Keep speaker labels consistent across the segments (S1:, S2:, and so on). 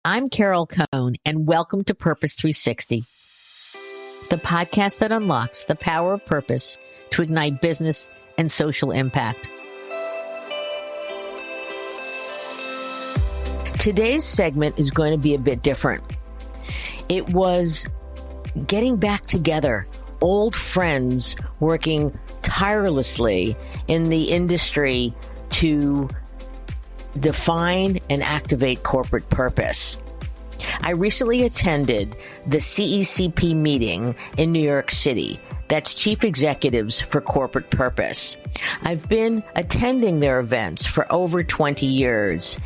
S1: I'm Carol Cohn, and welcome to Purpose 360, the podcast that unlocks the power of purpose to ignite business and social impact. Today's segment is going to be a bit different. It was getting back together, old friends working tirelessly in the industry to define and activate corporate purpose. I recently attended the CECP meeting in New York City. That's Chief Executives for Corporate Purpose. I've been attending their events for over 20 years,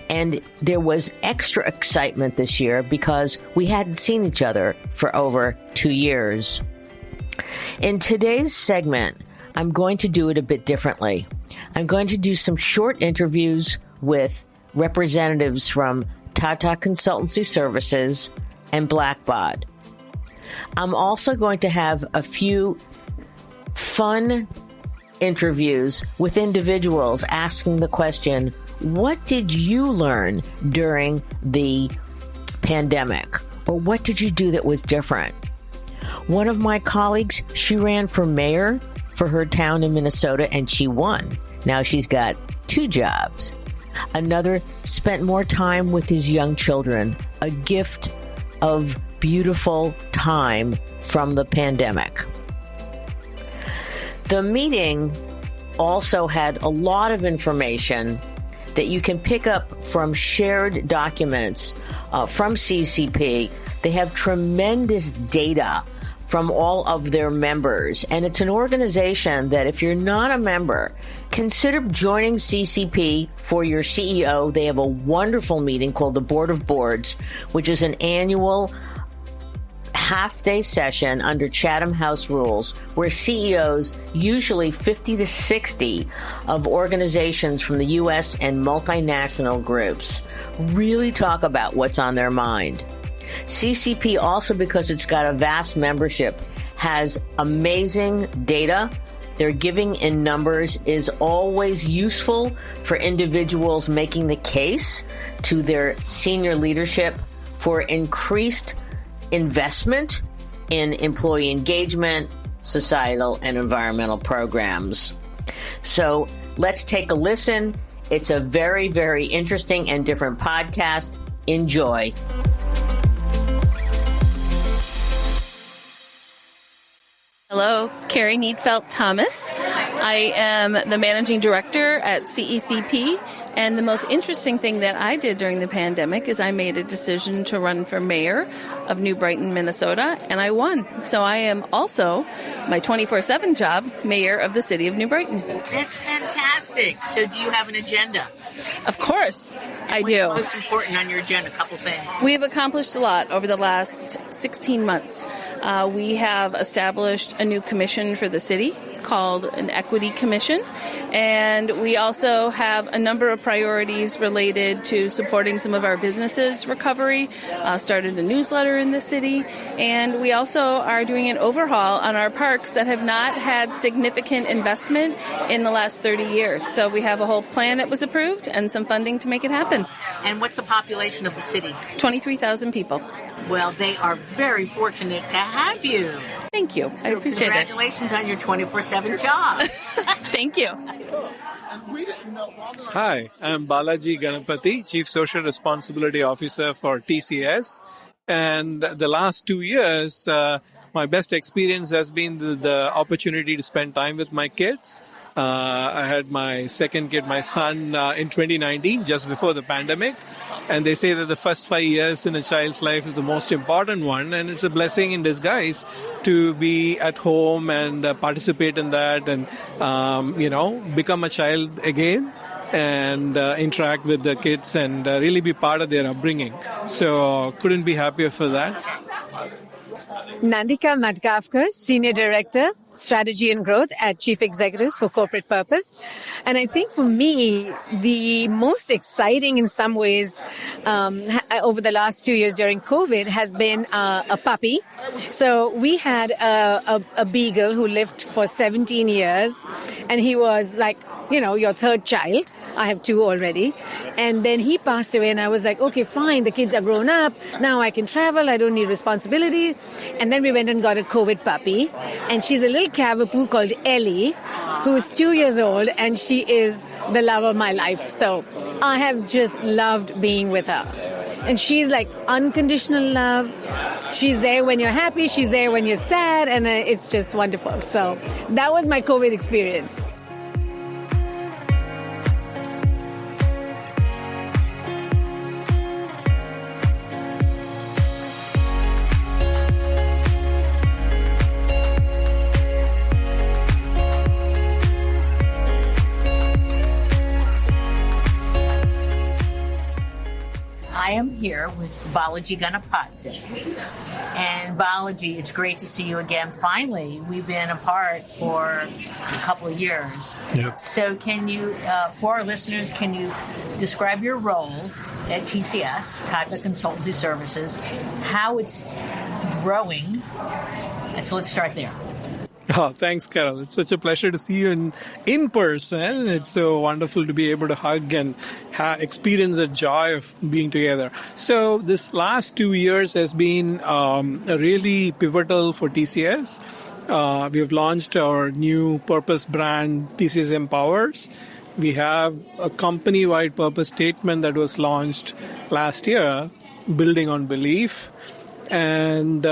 S1: and there was extra excitement this year because we hadn't seen each other for over 2 years. In today's segment, I'm going to do it a bit differently. I'm going to do some short interviews with representatives from Tata Consultancy Services and Blackbaud. I'm also going to have a few fun interviews with individuals asking the question, what did you learn during the pandemic? Or what did you do that was different? One of my colleagues, she ran for mayor for her town in Minnesota and she won. Now she's got 2 jobs. Another spent more time with his young children, a gift of beautiful time from the pandemic. The meeting also had a lot of information that you can pick up from shared documents from CCP. They have tremendous data from all of their members. And it's an organization that if you're not a member, consider joining CCP for your CEO. They have a wonderful meeting called the Board of Boards, which is an annual half-day session under Chatham House rules where CEOs, usually 50 to 60 of organizations from the U.S. and multinational groups, really talk about what's on their mind. CCP also, because it's got a vast membership, has amazing data. Their giving in numbers is always useful for individuals making the case to their senior leadership for increased investment in employee engagement, societal and environmental programs. So let's take a listen. It's a very, very interesting and different podcast. Enjoy.
S2: Hello, Carrie Needfelt-Thomas. I am the managing director at CECP, and the most interesting thing that I did during the pandemic is I made a decision to run for mayor of New Brighton, Minnesota, and I won. So I am also, my 24/7 job, mayor of the city of New Brighton.
S1: That's fantastic. So do you have an agenda?
S2: Of course, I do.
S1: What's most important on your agenda? A couple things.
S2: We have accomplished a lot over the last 16 months. We have established a new commission for the city called an Equity Commission, and we also have a number of priorities related to supporting some of our businesses' recovery, started a newsletter in the city, and we also are doing an overhaul on our parks that have not had significant investment in the last 30 years. So we have a whole plan that was approved and some funding to make it happen.
S1: And what's the population of the city?
S2: 23,000 people.
S1: Well, they are very fortunate to have you.
S2: Thank you. I appreciate it.
S1: Congratulations on your 24/7 job.
S2: Thank you.
S3: Hi, I'm Balaji Ganapathy, Chief Social Responsibility Officer for TCS. And the last 2 years, my best experience has been the opportunity to spend time with my kids. I had my second kid, my son, in 2019, just before the pandemic. And they say that the first 5 years in a child's life is the most important one. And it's a blessing in disguise to be at home and participate in that and, become a child again and interact with the kids and really be part of their upbringing. So couldn't be happier for that.
S4: Nandika Matgavkar, Senior Director, Strategy and Growth at Chief Executives for Corporate Purpose. And I think for me, the most exciting in some ways over the last 2 years during COVID has been a puppy. So we had a beagle who lived for 17 years, and he was like your third child. I have 2 already. And then he passed away and I was like, okay, fine, the kids are grown up. Now I can travel. I don't need responsibility. And then we went and got a COVID puppy. And she's a little Cavapoo called Ellie, who's 2 years old, and she is the love of my life. So I have just loved being with her. And she's like unconditional love. She's there when you're happy. She's there when you're sad. And it's just wonderful. So that was my COVID experience.
S1: I am here with Balaji Ganapathy. And Balaji, it's great to see you again. Finally, we've been apart for a couple of years.
S3: Yep.
S1: So can you, for our listeners, can you describe your role at TCS, Tata Consultancy Services, how it's growing? And so let's start there.
S3: Oh, thanks, Carol. It's such a pleasure to see you in person. It's so wonderful to be able to hug and experience the joy of being together. So this last 2 years has been really pivotal for TCS. We have launched our new purpose brand, TCS Empowers. We have a company-wide purpose statement that was launched last year, Building on Belief. And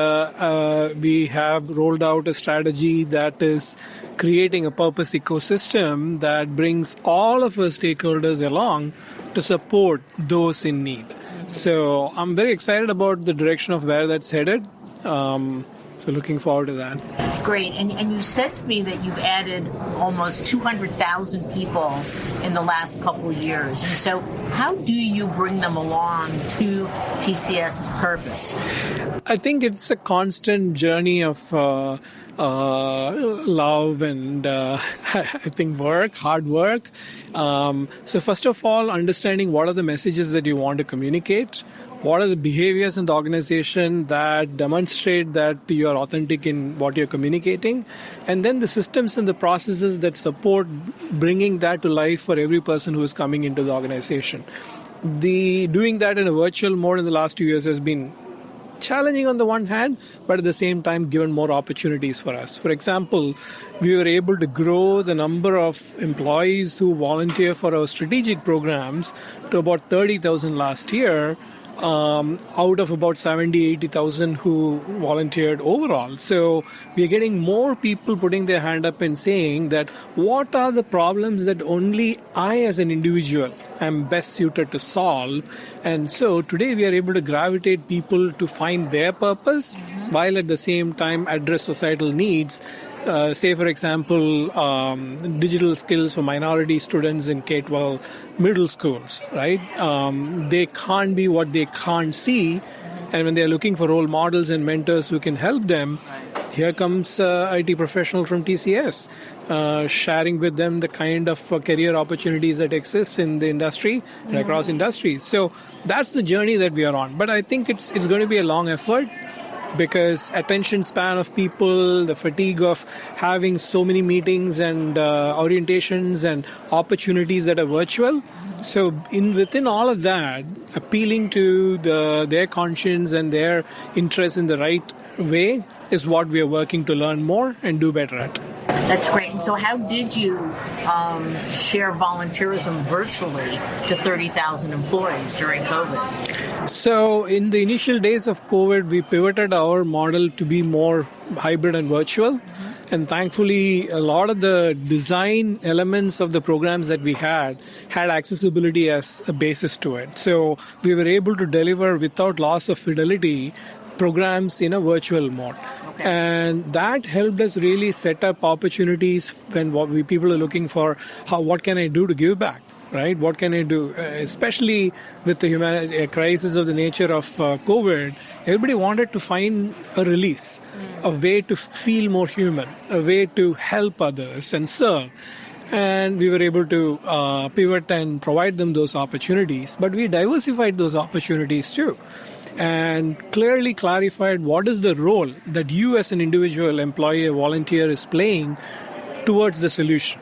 S3: we have rolled out a strategy that is creating a purpose ecosystem that brings all of our stakeholders along to support those in need. So I'm very excited about the direction of where that's headed. So looking forward to that.
S1: Great. And you said to me that you've added almost 200,000 people in the last couple of years. And so how do you bring them along to TCS's purpose?
S3: I think it's a constant journey of love and I think hard work. So first of all, understanding what are the messages that you want to communicate. What are the behaviors in the organization that demonstrate that you are authentic in what you're communicating? And then the systems and the processes that support bringing that to life for every person who is coming into the organization. Doing that in a virtual mode in the last 2 years has been challenging on the one hand, but at the same time given more opportunities for us. For example, we were able to grow the number of employees who volunteer for our strategic programs to about 30,000 last year, out of about 80,000 who volunteered overall. So we are getting more people putting their hand up and saying that what are the problems that only I as an individual am best suited to solve. And so today we are able to gravitate people to find their purpose while at the same time address societal needs. Say, for example, digital skills for minority students in K-12 middle schools, right? They can't be what they can't see. And when they're looking for role models and mentors who can help them, here comes IT professional from TCS, sharing with them the kind of career opportunities that exist in the industry and across industries. So that's the journey that we are on. But I think it's going to be a long effort, because attention span of people, the fatigue of having so many meetings and orientations and opportunities that are virtual. So within all of that, appealing to their conscience and their interest in the right way is what we are working to learn more and do better at.
S1: That's great. And so how did you share volunteerism virtually to 30,000 employees during COVID?
S3: So in the initial days of COVID, we pivoted our model to be more hybrid and virtual. And thankfully, a lot of the design elements of the programs that we had accessibility as a basis to it. So we were able to deliver without loss of fidelity programs in a virtual mode. Okay. And that helped us really set up opportunities when people are looking for what can I do to give back, right? What can I do? Especially with the crisis of the nature of COVID, everybody wanted to find a release, a way to feel more human, a way to help others and serve. And we were able to pivot and provide them those opportunities. But we diversified those opportunities too, and clearly clarified what is the role that you as an individual employee or volunteer is playing towards the solution.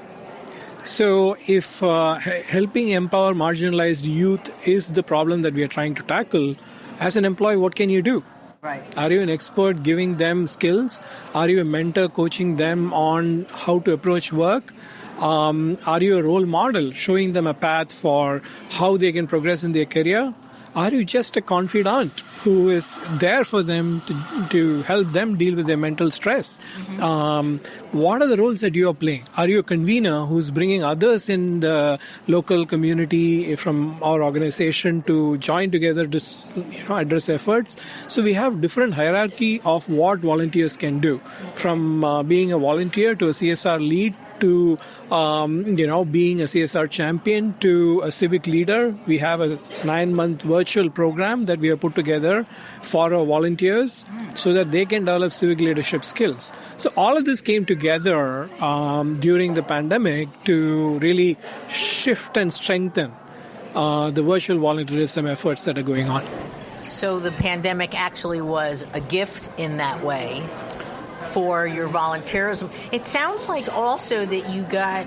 S3: So if helping empower marginalized youth is the problem that we are trying to tackle, as an employee, what can you do?
S1: Right.
S3: Are you an expert giving them skills? Are you a mentor coaching them on how to approach work? Are you a role model showing them a path for how they can progress in their career? Are you just a confidant who is there for them to help them deal with their mental stress? What are the roles that you are playing? Are you a convener who's bringing others in the local community from our organization to join together to address efforts? So we have different hierarchy of what volunteers can do, from being a volunteer to a CSR lead to being a CSR champion to a civic leader. We have a 9-month virtual program that we have put together for our volunteers so that they can develop civic leadership skills. So all of this came together during the pandemic to really shift and strengthen the virtual volunteerism efforts that are going on.
S1: So the pandemic actually was a gift in that way for your volunteerism. It sounds like also that you got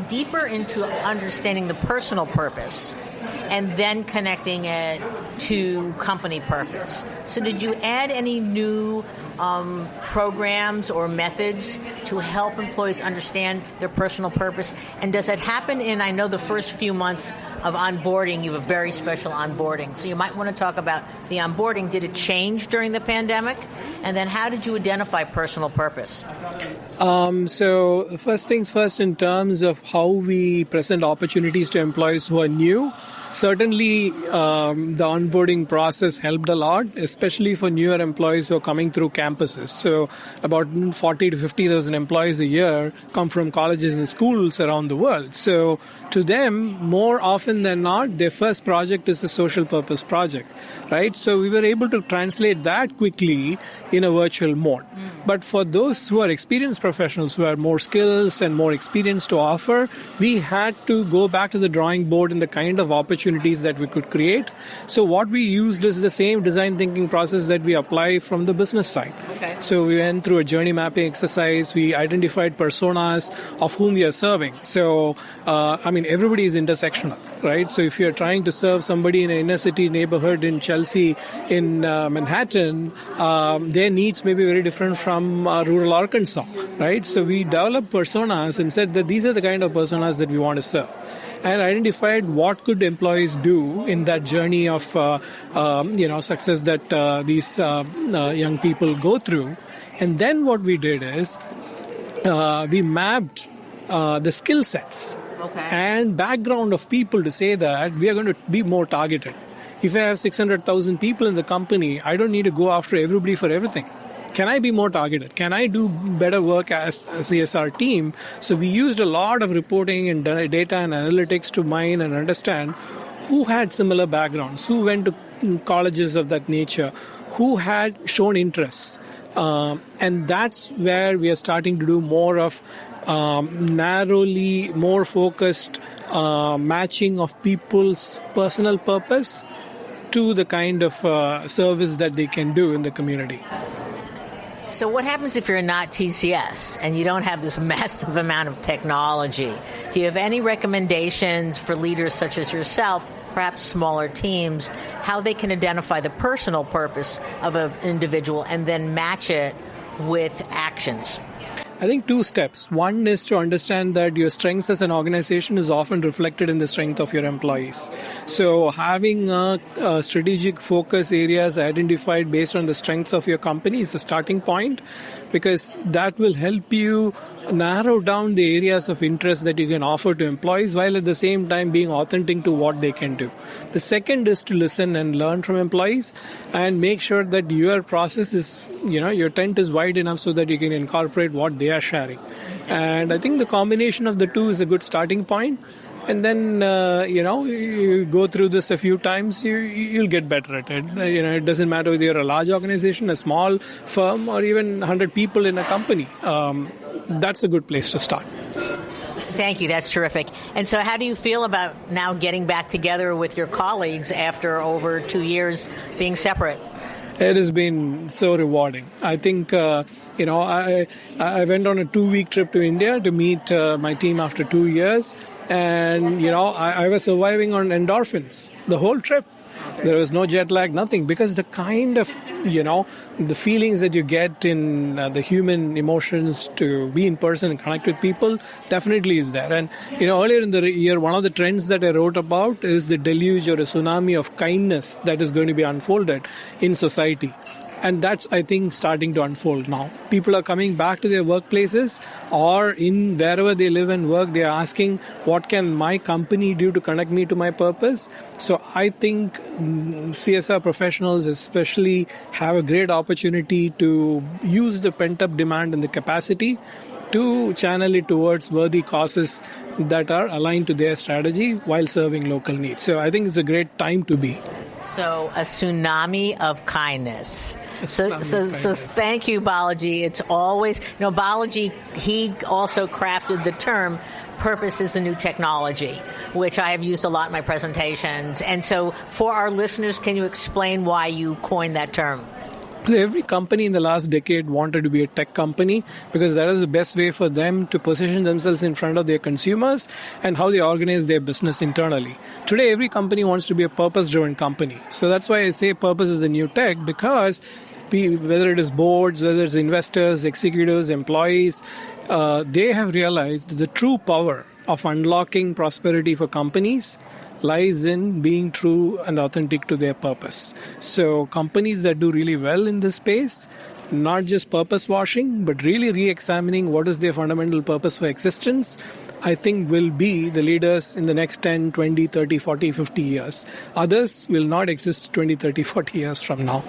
S1: deeper into understanding the personal purpose and then connecting it to company purpose. So did you add any new programs or methods to help employees understand their personal purpose? And does it happen in, I know the first few months of onboarding, you have a very special onboarding. So you might want to talk about the onboarding. Did it change during the pandemic? And then how did you identify personal purpose?
S3: So first things first, in terms of how we present opportunities to employees who are new, certainly the onboarding process helped a lot, especially for newer employees who are coming through campuses. So about 40 to 50,000 employees a year come from colleges and schools around the world. So to them, more often than not, their first project is a social purpose project, right? So we were able to translate that quickly in a virtual mode. But for those who are experienced professionals, who have more skills and more experience to offer, we had to go back to the drawing board in the kind of opportunities that we could create. So what we used is the same design thinking process that we apply from the business side.
S1: Okay.
S3: So we went through a journey mapping exercise. We identified personas of whom we are serving. So, everybody is intersectional, right? So if you're trying to serve somebody in an inner city neighborhood in Chelsea, in Manhattan, their needs may be very different from rural Arkansas, right? So we developed personas and said that these are the kind of personas that we want to serve, and identified what could employees do in that journey of success that these young people go through. And then what we did is we mapped the skill sets and background of people to say that we are going to be more targeted. If I have 600,000 people in the company, I don't need to go after everybody for everything. Can I be more targeted? Can I do better work as a CSR team? So we used a lot of reporting and data and analytics to mine and understand who had similar backgrounds, who went to colleges of that nature, who had shown interests. And that's where we are starting to do more of narrowly, more focused matching of people's personal purpose to the kind of service that they can do in the community.
S1: So what happens if you're not TCS and you don't have this massive amount of technology? Do you have any recommendations for leaders such as yourself, perhaps smaller teams, how they can identify the personal purpose of an individual and then match it with actions?
S3: I think 2 steps. One is to understand that your strengths as an organization is often reflected in the strength of your employees. So having a strategic focus areas identified based on the strengths of your company is the starting point, because that will help you narrow down the areas of interest that you can offer to employees while at the same time being authentic to what they can do. The second is to listen and learn from employees and make sure that your process is, your tent is wide enough so that you can incorporate what they are sharing. And I think the combination of the two is a good starting point. And then, you go through this a few times, you'll get better at it. It doesn't matter whether you're a large organization, a small firm, or even 100 people in a company. That's a good place to start.
S1: Thank you. That's terrific. And so how do you feel about now getting back together with your colleagues after over 2 years being separate?
S3: It has been so rewarding. I think, I went on a 2-week trip to India to meet my team after 2 years. And, I was surviving on endorphins the whole trip. There was no jet lag, nothing, because the kind of, the feelings that you get in the human emotions to be in person and connect with people definitely is there. And, earlier in the year, one of the trends that I wrote about is the deluge or a tsunami of kindness that is going to be unfolded in society. And that's, I think, starting to unfold now. People are coming back to their workplaces or in wherever they live and work. They are asking, what can my company do to connect me to my purpose? So I think CSR professionals especially have a great opportunity to use the pent-up demand and the capacity to channel it towards worthy causes that are aligned to their strategy while serving local needs. So I think it's a great time to be.
S1: So a tsunami of kindness. So thank you, Balaji. It's always, Balaji, he also crafted the term, purpose is the new technology, which I have used a lot in my presentations. And so for our listeners, can you explain why you coined that term?
S3: Every company in the last decade wanted to be a tech company because that is the best way for them to position themselves in front of their consumers and how they organize their business internally. Today, every company wants to be a purpose-driven company. So that's why I say purpose is the new tech, because whether it is boards, whether it's investors, executives, employees, they have realized the true power of unlocking prosperity for companies lies in being true and authentic to their purpose. So companies that do really well in this space, not just purpose washing, but really re-examining what is their fundamental purpose for existence, I think will be the leaders in the next 10, 20, 30, 40, 50 years. Others will not exist 20, 30, 40 years from now.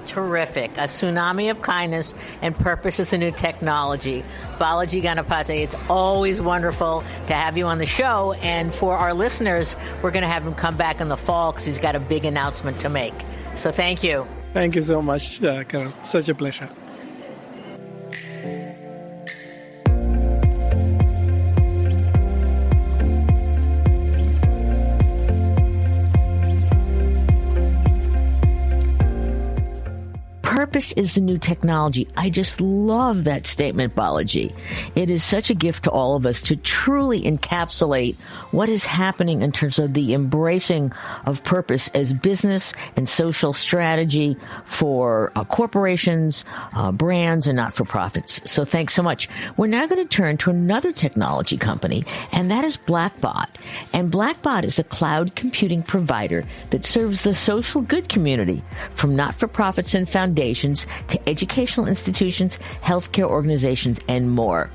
S1: Terrific. A tsunami of kindness and purpose is a new technology. Balaji Ganapathy, it's always wonderful to have you on the show. And for our listeners, we're going to have him come back in the fall because he's got a big announcement to make. So thank you.
S3: Thank you so much, Carol. Such a pleasure.
S1: Purpose is the new technology. I just love that statement, Balaji. It is such a gift to all of us to truly encapsulate what is happening in terms of the embracing of purpose as business and social strategy for corporations, brands, and not-for-profits. So thanks so much. We're now going to turn to another technology company, and that is Blackbaud. And Blackbaud is a cloud computing provider that serves the social good community, from not-for-profits and foundations to educational institutions, healthcare organizations, and more.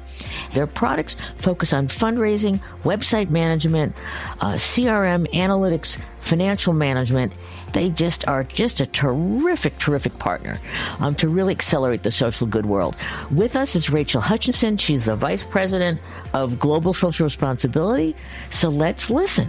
S1: Their products focus on fundraising, website management, CRM, analytics, financial management. They just are a terrific, terrific partner to really accelerate the social good world. With us is Rachel Hutchison. She's the Vice President of Global Social Responsibility. So let's listen.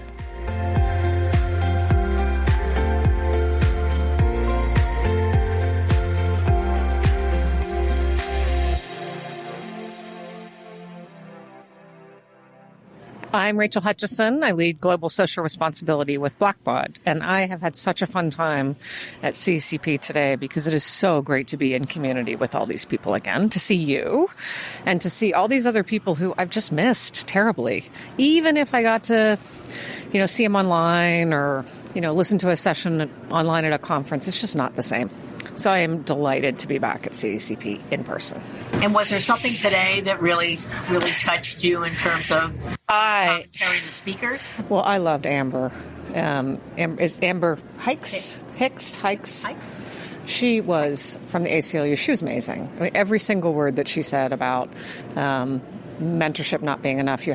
S5: I'm Rachel Hutchison. I lead Global Social Responsibility with Blackbaud, and I have had such a fun time at CECP today because it is so great to be in community with all these people again, to see you, and to see all these other people who I've just missed terribly. Even if I got to, see them online or, listen to a session online at a conference, it's just not the same. So I am delighted to be back at CECP in person.
S1: And was there something today that really touched you in terms of commentary and the speakers?
S5: Well, I loved Amber. Is Amber Hicks? She was from the ACLU. She was amazing. I mean, every single word that she said about mentorship not being enough,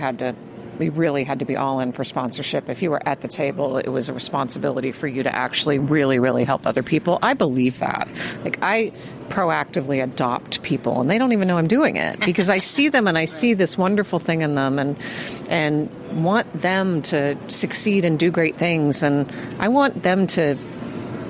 S5: we really had to be all in for sponsorship. If you were at the table, it was a responsibility for you to actually really, really help other people. I believe that. I proactively adopt people, and they don't even know I'm doing it because I see them and I see this wonderful thing in them and want them to succeed and do great things. And I want them to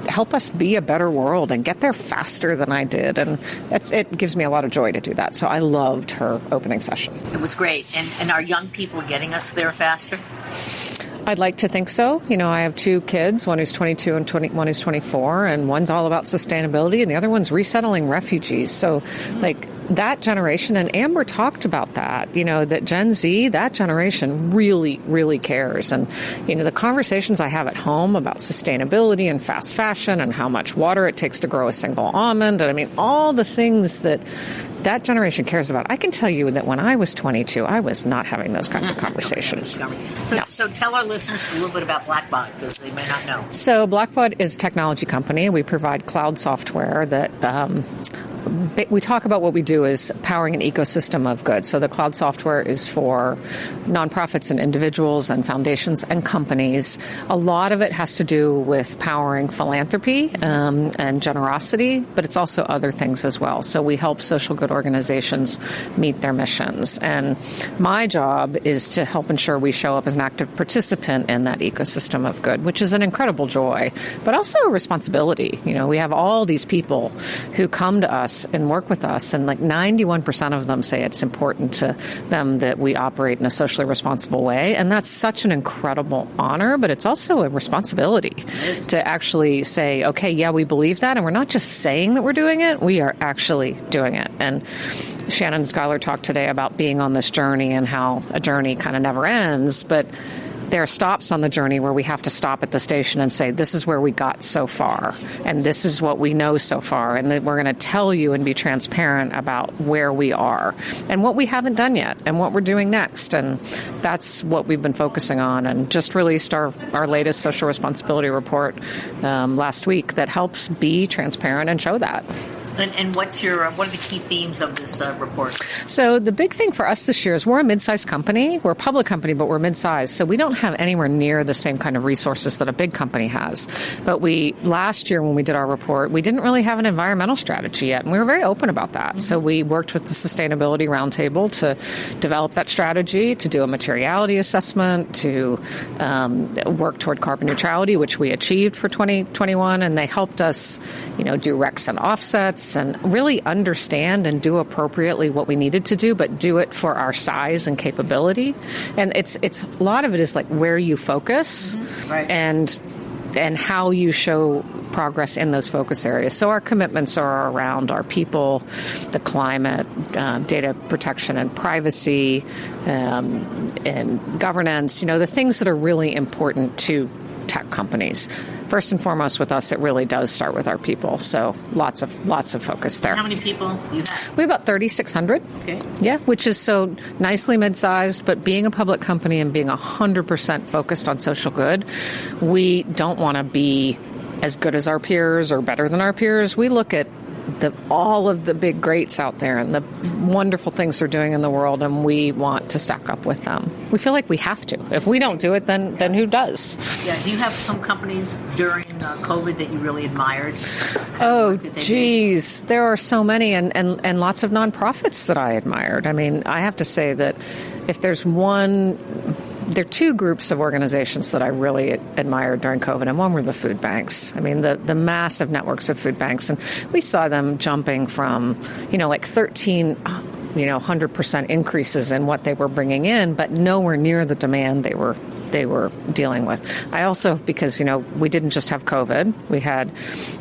S5: help us be a better world and get there faster than I did. And it gives me a lot of joy to do that. So I loved her opening session.
S1: It was great. And are young people getting us there faster?
S5: I'd like to think so. I have 2 kids, one who's 22 and one who's 24, and one's all about sustainability, and the other one's resettling refugees. So, that generation, and Amber talked about that, that Gen Z, that generation really, really cares. And, the conversations I have at home about sustainability and fast fashion and how much water it takes to grow a single almond, and all the things that generation cares about. I can tell you that when I was 22, I was not having those kinds of conversations.
S1: So tell our listeners a little bit about Blackbaud, because they may not know.
S5: So Blackbaud is a technology company. We provide cloud software that we talk about what we do is powering an ecosystem of good. So the cloud software is for nonprofits and individuals and foundations and companies. A lot of it has to do with powering philanthropy and generosity, but it's also other things as well. So we help social good organizations meet their missions. And my job is to help ensure we show up as an active participant in that ecosystem of good, which is an incredible joy, but also a responsibility. We have all these people who come to us and work with us, and 91% of them say it's important to them that we operate in a socially responsible way, and that's such an incredible honor, but it's also a responsibility to actually say, okay, yeah, we believe that, and we're not just saying that we're doing it, we are actually doing it. And Shannon Schuyler talked today about being on this journey and how a journey kind of never ends, but there are stops on the journey where we have to stop at the station and say, this is where we got so far, and this is what we know so far, and that we're going to tell you and be transparent about where we are and what we haven't done yet and what we're doing next. And that's what we've been focusing on, and just released our latest social responsibility report last week that helps be transparent and show that.
S1: And what are the key themes of this report?
S5: So the big thing for us this year is we're a mid-sized company. We're a public company, but we're mid-sized. So we don't have anywhere near the same kind of resources that a big company has. But last year when we did our report, we didn't really have an environmental strategy yet. And we were very open about that. Mm-hmm. So we worked with the Sustainability Roundtable to develop that strategy, to do a materiality assessment, to work toward carbon neutrality, which we achieved for 2021. And they helped us, do RECs and offsets, and really understand and do appropriately what we needed to do, but do it for our size and capability. And it's a lot of it is where you focus, mm-hmm. Right. and how you show progress in those focus areas. So our commitments are around our people, the climate, data protection and privacy, and governance, the things that are really important to tech companies. First and foremost with us, it really does start with our people. So lots of focus there.
S1: How many people do you have?
S5: We have about 3,600.
S1: Okay.
S5: Yeah, which is so nicely mid-sized, but being a public company and being 100% focused on social good, we don't want to be as good as our peers or better than our peers. We look at all of the big greats out there and the wonderful things they're doing in the world, and we want to stack up with them. We feel like we have to. If we don't do it, then who does?
S1: Yeah. Do you have some companies during COVID that you really admired?
S5: Oh, geez. There are so many, and lots of nonprofits that I admired. I have to say that if there's one... There are 2 groups of organizations that I really admired during COVID, and one were the food banks. The massive networks of food banks, and we saw them jumping from, 13, 100% increases in what they were bringing in, but nowhere near the demand they were dealing with. I also, because, we didn't just have COVID, we had,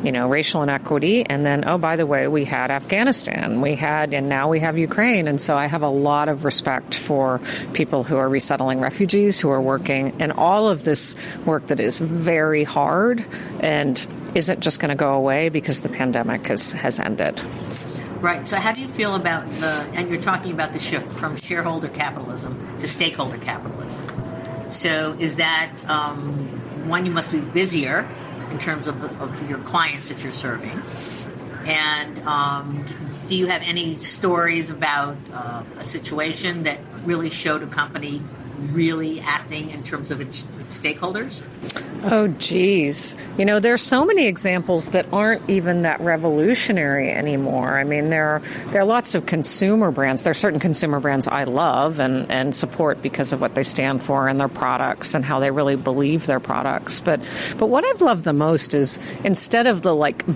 S5: racial inequity, and then, oh, by the way, we had Afghanistan, and now we have Ukraine. And so I have a lot of respect for people who are resettling refugees, who are working, and all of this work that is very hard and isn't just going to go away because the pandemic has ended.
S1: Right. So how do you feel about and you're talking about the shift from shareholder capitalism to stakeholder capitalism. So is that, one, you must be busier in terms of your clients that you're serving. And do you have any stories about a situation that really showed a company really acting in terms of its stakeholders?
S5: Oh, geez. There are so many examples that aren't even that revolutionary anymore. I mean, there are lots of consumer brands. There are certain consumer brands I love and support because of what they stand for and their products and how they really believe their products. But what I've loved the most is instead of the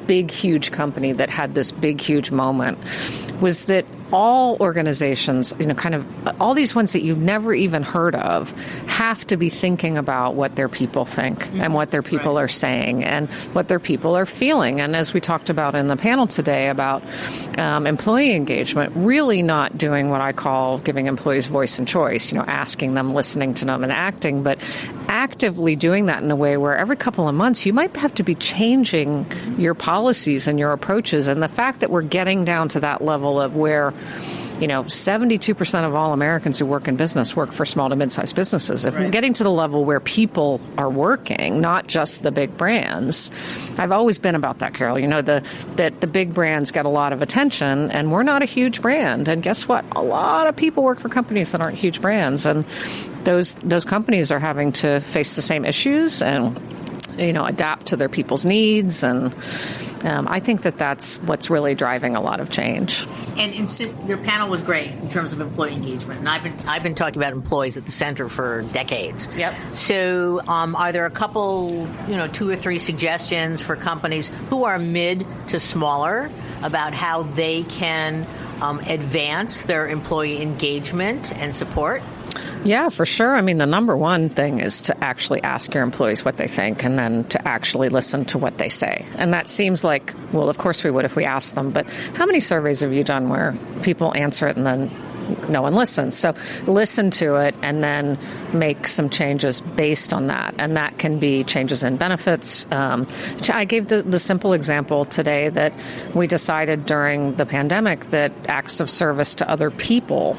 S5: big, huge company that had this big, huge moment, was that all organizations, kind of all these ones that you've never even heard of, have to be thinking about what their people think and what their people are saying and what their people are feeling. And as we talked about in the panel today about employee engagement, really not doing what I call giving employees voice and choice, asking them, listening to them, and acting, but actively doing that in a way where every couple of months you might have to be changing your policies and your approaches. And the fact that we're getting down to that level of where 72% of all Americans who work in business work for small to mid-sized businesses. If we're getting to the level where people are working, not just the big brands. I've always been about that, Carol. That the big brands get a lot of attention, and we're not a huge brand. And guess what? A lot of people work for companies that aren't huge brands, and those companies are having to face the same issues and adapt to their people's needs. And I think that's what's really driving a lot of change.
S1: And your panel was great in terms of employee engagement, and I've been talking about employees at the center for decades. Yep. So, are there a couple, 2 or 3 suggestions for companies who are mid to smaller about how they can advance their employee engagement and support?
S5: Yeah, for sure. I mean, the number one thing is to actually ask your employees what they think and then to actually listen to what they say. And that seems like, well, of course we would if we asked them, but how many surveys have you done where people answer it and then no one listens? So listen to it and then make some changes based on that. And that can be changes in benefits. I gave the simple example today that we decided during the pandemic that acts of service to other people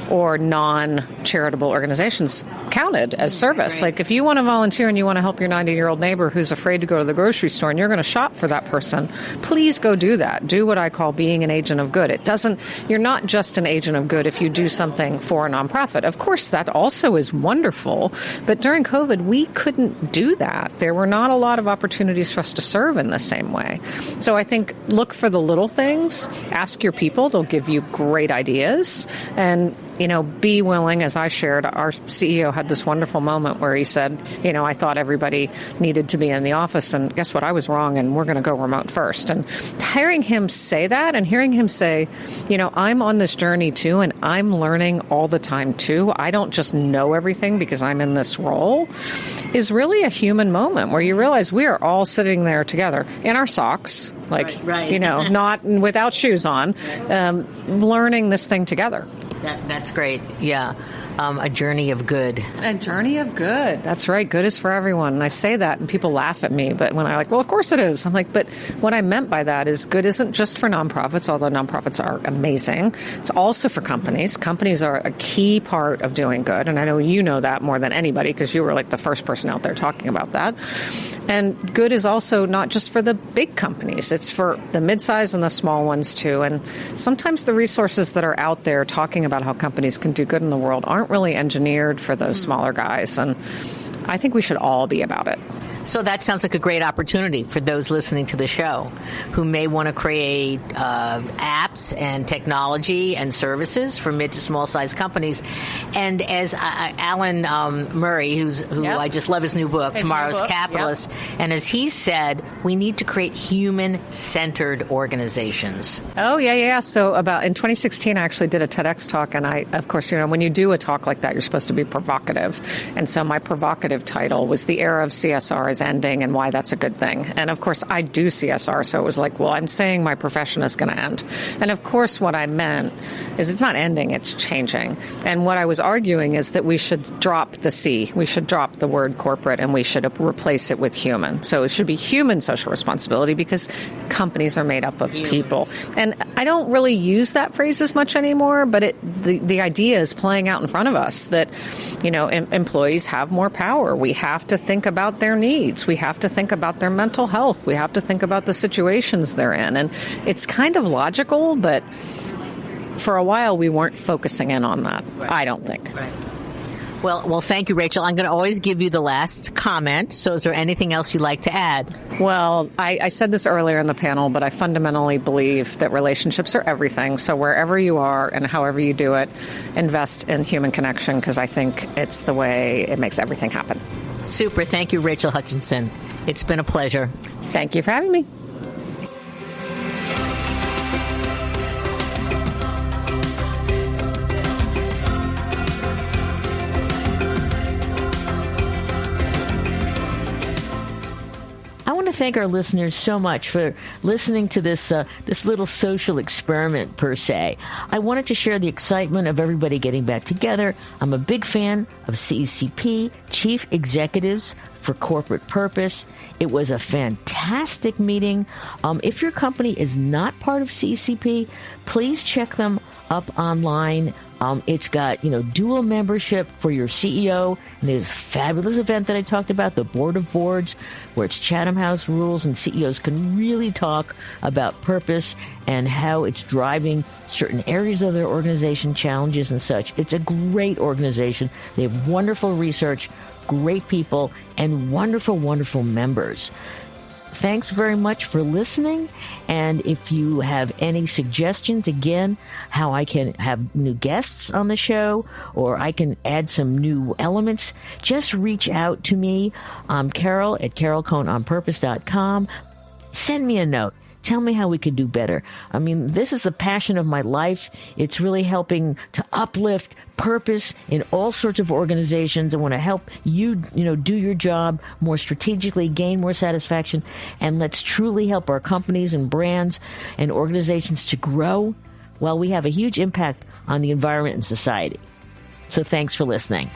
S5: or non-charitable organizations counted as service. Right. Like if you want to volunteer and you want to help your 90-year-old neighbor who's afraid to go to the grocery store and you're going to shop for that person, please go do that. Do what I call being an agent of good. You're not just an agent of good if you do something for a nonprofit. Of course, that also is wonderful. But during COVID, we couldn't do that. There were not a lot of opportunities for us to serve in the same way. So I think look for the little things. Ask your people. They'll give you great ideas. And be willing, as I shared, our CEO had this wonderful moment where he said, I thought everybody needed to be in the office, and guess what? I was wrong, and we're going to go remote first. And hearing him say that and hearing him say, I'm on this journey too, and I'm learning all the time too. I don't just know everything because I'm in this role, is really a human moment where you realize we are all sitting there together in our socks, right. Not without shoes on, learning this thing together.
S1: That's great. Yeah. A journey of good.
S5: A journey of good. That's right. Good is for everyone. And I say that and people laugh at me. But when I'm like, well, of course it is. I'm like, but what I meant by that is good isn't just for nonprofits, although nonprofits are amazing. It's also for companies. Companies are a key part of doing good. And I know you know that more than anybody because you were like the first person out there talking about that. And good is also not just for the big companies. It's for the mid-size and the small ones too. And sometimes the resources that are out there talking about how companies can do good in the world aren't really engineered for those smaller guys. And I think we should all be about it.
S1: So that sounds like a great opportunity for those listening to the show who may want to create apps and technology and services for mid to small size companies. And as Alan Murray, who yep. I just love his new book, Tomorrow's Capitalist, yep. and as he said, we need to create human-centered organizations.
S5: Oh, yeah. So in 2016, I actually did a TEDx talk, and I, of course, when you do a talk like that, you're supposed to be provocative. And so my provocative title was The Era of CSR is Ending and Why That's a Good Thing. And of course, I do CSR, so it was like, well, I'm saying my profession is going to end. And of course, what I meant is it's not ending, it's changing. And what I was arguing is that we should drop the C. We should drop the word corporate, and we should replace it with human. So it should be human social responsibility because companies are made up of people. And I don't really use that phrase as much anymore, but the idea is playing out in front of us that, employees have more power. We have to think about their needs. We have to think about their mental health. We have to think about the situations they're in. And it's kind of logical, but for a while we weren't focusing in on that, right. I don't think.
S1: Right. Well, thank you, Rachel. I'm going to always give you the last comment. So is there anything else you'd like to add?
S5: Well, I said this earlier in the panel, but I fundamentally believe that relationships are everything. So wherever you are and however you do it, invest in human connection, because I think it's the way it makes everything happen.
S1: Super. Thank you, Rachel Hutchison. It's been a pleasure.
S5: Thank you for having me.
S1: I want to thank our listeners so much for listening to this little social experiment, per se. I wanted to share the excitement of everybody getting back together. I'm a big fan of CECP, Chief Executives for Corporate Purpose. It was a fantastic meeting. If your company is not part of CECP, please check them up online. It's got, dual membership for your CEO. And this fabulous event that I talked about, the Board of Boards, where it's Chatham House rules and CEOs can really talk about purpose and how it's driving certain areas of their organization, challenges and such. It's a great organization. They have wonderful research, great people, and wonderful, wonderful members. Thanks very much for listening. And if you have any suggestions, again, how I can have new guests on the show or I can add some new elements, just reach out to me. I'm Carol at carolcohnonpurpose.com. Send me a note. Tell me how we could do better. I mean, this is a passion of my life. It's really helping to uplift purpose in all sorts of organizations. I want to help you, do your job more strategically, gain more satisfaction, and let's truly help our companies and brands and organizations to grow while we have a huge impact on the environment and society. So thanks for listening.